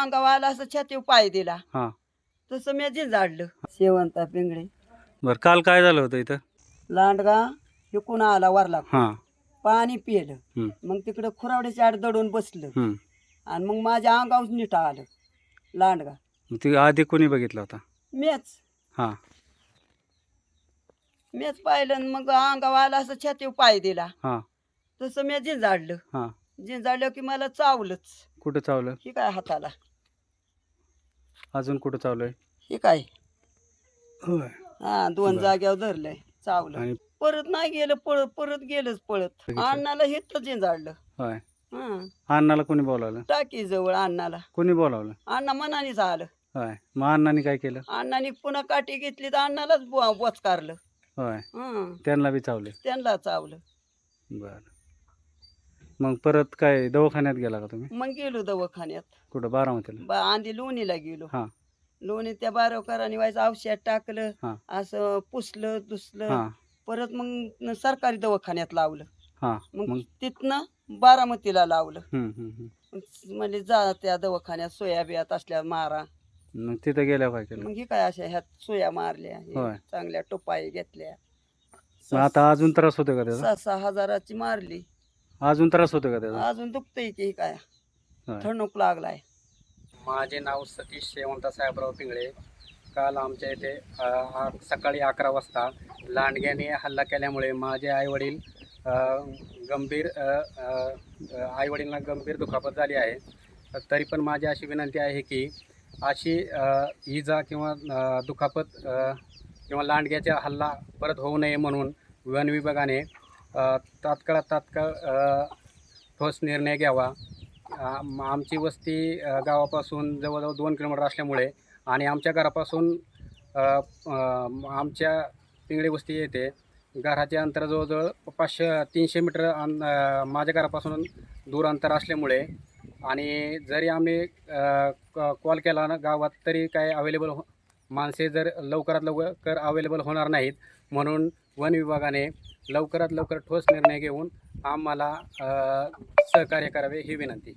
अंगावर आला असं छातीव पाय दिला हा तसं मी झिंजाडलं. शेवंता पिंगळे बरं, काल काय झालं होतं इथं? लांडगा इकून आला वरला हा पाणी पिलं. हम्म, मग तिकडं खुरावड्याच्या आड दडून बसलं हम्म. आणि मग माझ्या अंगावर नीट आलं लांडगा. मग ते आधी कोणी बघितला होता? मीच हा मीच पाहिलं आणि मग अंगावर आला असं छातीव पाय दिला हा तसं मी झिंजाडलं. हा झिंजाडलं की मला चावलंच. कुठं चावलं? ही काय हाताला, अजून कुठं चावलंय? ही काय होय. हा 2 जाग्यावर धरलंय चावलं. आणि परत नाही गेलं पळत, परत गेलंच पळत. बघितलं. अण्णाला हित झिंजाडलं. होय. हा अण्णाला कोणी बोलावलं? टाकी जवळ अण्णाला. कोणी बोलावलं? अण्णा मनानेच आलं. होय. मग अण्णांनी काय केलं? अण्णाने पुन्हा काठी घेतली तर अण्णालाच बोचकारलं. होय. हं त्यांना बी चावले? त्यांना चावलं. बर. मग परत काय दवाखान्यात गेला का तुम्ही? मग गेलो दवाखान्यात. कुठं? बारामतीला? आधी लोणीला गेलो. हा लोणी त्या बारवकरांनी व्हायचं औषध टाकलं, हा असं पुसलं दुसलं. हा परत मग सरकारी दवाखान्यात लावलं. हा मग मग तिथनं बारामतीला लावलं. हम्म. म्हणजे जा त्या दवाखान्यात सोया बियात असल्या मारा. मग तिथं गेल्यावर काय केलं? मग ही काय अशा ह्यात सोया मारल्या, हे होय. चांगल्या टोपाई घेतल्या. मग आता अजून त्रास होतो का त्याचा? 6-6 हजाराची मारली. अजून त्रास होतो का त्याचा? अजून दुखतंय की ही काय होय. थणूक लागलाय. माझे नाव सतीश शेवंता साहेबराव पिंगळे. काल आमच्या इथे सकाळी 11 वाजता लांडग्याने हल्ला केल्यामुळे माझे आईवडील आईवडिलांना गंभीर दुखापत झाली आहे. तरी पण माझी अशी विनंती आहे की अशी इजा किंवा दुखापत किंवा लांडग्याचा हल्ला परत होऊ नये म्हणून वन विभागाने तात्काळ ठोस निर्णय घ्यावा. आमची वस्ती गावापासून जवळजवळ 2 किलोमीटर असल्यामुळे आणि आमच्या घरापासून आमच्या पिंगळे वस्ती येते घराचे अंतर जवळजवळ 500-300 मीटर माझ्या घरापासून दूर अंतर असल्यामुळे आणि जरी आम्ही कॉल केला ना गावात तरी काय अवेलेबल माणसे जर लवकरात लवकर अवेलेबल होणार नाहीत. म्हणून वन विभागाने लवकरात लवकर ठोस निर्णय घेऊन आम्हाला सहकार्य करावे ही विनंती.